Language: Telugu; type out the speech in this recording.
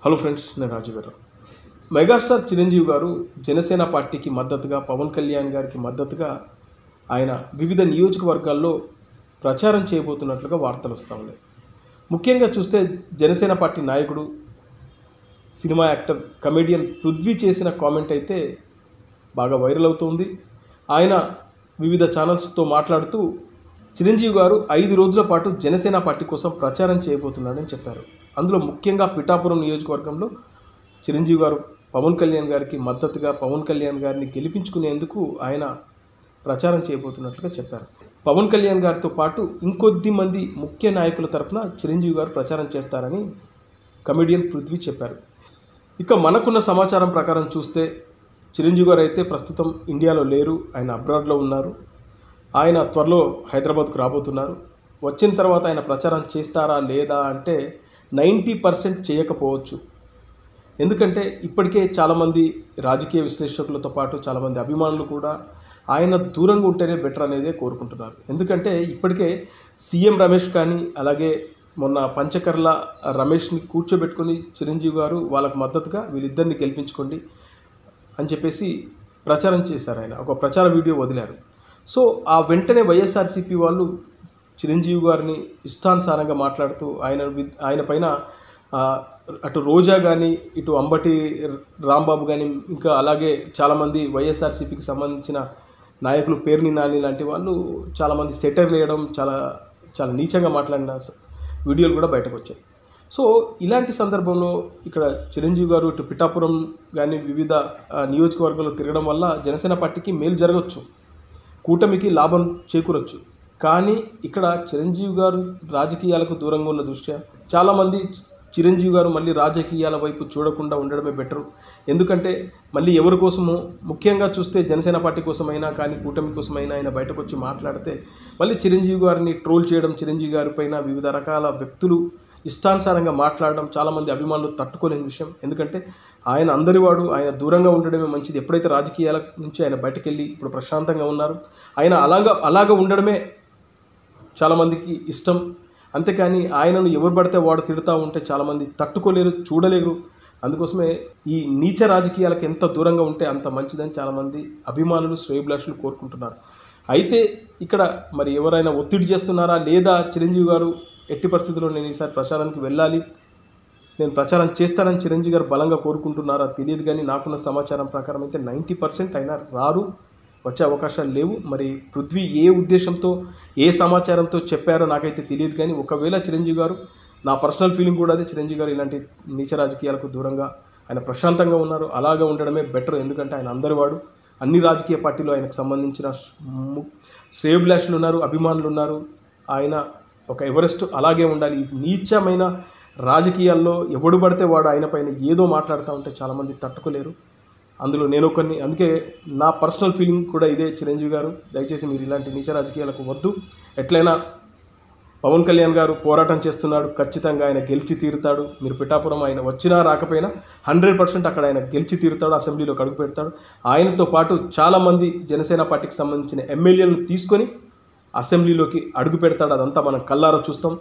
హలో ఫ్రెండ్స్, నేను రాజు గారు. మెగాస్టార్ చిరంజీవి గారు జనసేన పార్టీకి మద్దతుగా, పవన్ కళ్యాణ్ గారికి మద్దతుగా ఆయన వివిధ నియోజకవర్గాల్లో ప్రచారం చేయబోతున్నట్లుగా వార్తలు వస్తూ ఉన్నాయి. ముఖ్యంగా చూస్తే జనసేన పార్టీ నాయకుడు, సినిమా యాక్టర్, కమెడియన్ పృథ్వీ చేసిన కామెంట్ అయితే బాగా వైరల్ అవుతుంది. ఆయన వివిధ ఛానల్స్తో మాట్లాడుతూ చిరంజీవి గారు 5 రోజుల పాటు జనసేన పార్టీ కోసం ప్రచారం చేయబోతున్నాడని చెప్పారు. అందులో ముఖ్యంగా పిఠాపురం నియోజకవర్గంలో చిరంజీవి గారు పవన్ కళ్యాణ్ గారికి మద్దతుగా, పవన్ కళ్యాణ్ గారిని గెలిపించుకునేందుకు ఆయన ప్రచారం చేయబోతున్నట్లుగా చెప్పారు. పవన్ కళ్యాణ్ గారితో పాటు ఇంకొద్ది మంది ముఖ్య నాయకుల తరఫున చిరంజీవి గారు ప్రచారం చేస్తారని కమెడియన్ పృథ్వీ చెప్పారు. ఇక మనకున్న సమాచారం ప్రకారం చూస్తే చిరంజీవి గారు అయితే ప్రస్తుతం ఇండియాలో లేరు, ఆయన అబ్రాడ్లో ఉన్నారు. ఆయన త్వరలో హైదరాబాద్కు రాబోతున్నారు. వచ్చిన తర్వాత ఆయన ప్రచారం చేస్తారా లేదా అంటే 90% చేయకపోవచ్చు. ఎందుకంటే ఇప్పటికే చాలామంది రాజకీయ విశ్లేషకులతో పాటు చాలామంది అభిమానులు కూడా ఆయన దూరంగా ఉంటేనే బెటర్ అనేదే కోరుకుంటున్నారు. ఎందుకంటే ఇప్పటికే సీఎం రమేష్ కానీ, అలాగే మొన్న పంచకర్ల రమేష్ని కూర్చోబెట్టుకొని చిరంజీవి గారు వాళ్ళకు మద్దతుగా వీళ్ళిద్దరిని గెలిపించుకోండి అని చెప్పేసి ప్రచారం చేశారు. ఆయన ఒక ప్రచార వీడియో వదిలారు. సో ఆ వెంటనే వైఎస్ఆర్సీపీ వాళ్ళు చిరంజీవి గారిని ఇష్టానుసారంగా మాట్లాడుతూ ఆయన పైన అటు రోజా కానీ, ఇటు అంబటి రాంబాబు కానీ, ఇంకా అలాగే చాలామంది వైఎస్ఆర్సీపీకి సంబంధించిన నాయకులు, పేర్ని నాని లాంటి వాళ్ళు చాలామంది సెటర్లు వేయడం, చాలా నీచంగా మాట్లాడిన వీడియోలు కూడా బయటకు వచ్చాయి. సో ఇలాంటి సందర్భంలో ఇక్కడ చిరంజీవి గారు ఇటు పిఠాపురం కానీ వివిధ నియోజకవర్గాల్లో తిరగడం వల్ల జనసేన పార్టీకి మేలు జరగవచ్చు, కూటమికి లాభం చేకూరొచ్చు. కానీ ఇక్కడ చిరంజీవి గారు రాజకీయాలకు దూరంగా ఉన్న దృష్ట్యా చాలామంది చిరంజీవి గారు మళ్ళీ రాజకీయాల వైపు చూడకుండా ఉండడమే బెటరు. ఎందుకంటే మళ్ళీ ఎవరి కోసమో, ముఖ్యంగా చూస్తే జనసేన పార్టీ కోసమైనా కానీ కూటమి కోసమైనా ఆయన బయటకు వచ్చి మాట్లాడితే మళ్ళీ చిరంజీవి గారిని ట్రోల్ చేయడం, చిరంజీవి గారి పైన వివిధ రకాల వ్యక్తులు ఇష్టానుసారంగా మాట్లాడడం చాలామంది అభిమానులు తట్టుకోలేని విషయం. ఎందుకంటే ఆయన అందరివాడు, ఆయన దూరంగా ఉండడమే మంచిది. ఎప్పుడైతే రాజకీయాల నుంచి ఆయన బయటకు వెళ్ళి ఇప్పుడు ప్రశాంతంగా ఉన్నారు, ఆయన అలాగా ఉండడమే చాలామందికి ఇష్టం. అంతేకాని ఆయనను ఎవరు పడితే వాడు తిడుతూ ఉంటే చాలామంది తట్టుకోలేరు, చూడలేరు. అందుకోసమే ఈ నీచ రాజకీయాలకు ఎంత దూరంగా ఉంటే అంత మంచిదని చాలామంది అభిమానులు, శ్రేయోభిలాషులు కోరుకుంటున్నారు. అయితే ఇక్కడ మరి ఎవరైనా ఒత్తిడి చేస్తున్నారా లేదా, చిరంజీవి గారు ఎట్టి పరిస్థితుల్లో నేను ఈసారి ప్రచారానికి వెళ్ళాలి, నేను ప్రచారం చేస్తానని చిరంజీవి గారు బలంగా కోరుకుంటున్నారా తెలియదు. కానీ నాకున్న సమాచారం ప్రకారం అయితే 90% అయినా రారు, వచ్చే అవకాశాలు లేవు. మరి పృథ్వీ ఏ ఉద్దేశంతో, ఏ సమాచారంతో చెప్పారో నాకైతే తెలియదు. కానీ ఒకవేళ చిరంజీవి గారు, నా పర్సనల్ ఫీలింగ్ కూడా అదే, చిరంజీవి గారు ఇలాంటి నీచ రాజకీయాలకు దూరంగా ఆయన ప్రశాంతంగా ఉన్నారు, అలాగా ఉండడమే బెటర్. ఎందుకంటే ఆయన అందరివాడు, అన్ని రాజకీయ పార్టీలు ఆయనకు సంబంధించిన శ్రేయోభిలాషులు ఉన్నారు, అభిమానులు ఉన్నారు. ఆయన ఒక ఎవరెస్ట్ అలాగే ఉండాలి. ఈ నీచమైన రాజకీయాల్లో ఎవడు పడితే వాడు ఆయన పైన ఏదో మాట్లాడుతూ ఉంటే చాలామంది తట్టుకోలేరు. అందులో నేను ఒకరిని. అందుకే నా పర్సనల్ ఫీలింగ్ కూడా ఇదే, చిరంజీవి గారు దయచేసి మీరు ఇలాంటి నీచ రాజకీయాలకు వద్దు. ఎట్లయినా పవన్ కళ్యాణ్ గారు పోరాటం చేస్తున్నాడు, ఖచ్చితంగా ఆయన గెలిచి తీరుతాడు. మీరు పిఠాపురం ఆయన వచ్చినా రాకపోయినా 100% అక్కడ ఆయన గెలిచి తీరుతాడు, అసెంబ్లీలోకి అడుగు పెడతాడు. ఆయనతో పాటు చాలామంది జనసేన పార్టీకి సంబంధించిన ఎమ్మెల్యేలను తీసుకొని అసెంబ్లీలోకి అడుగు పెడతాడు. అదంతా మనం కళ్ళారా చూస్తాం.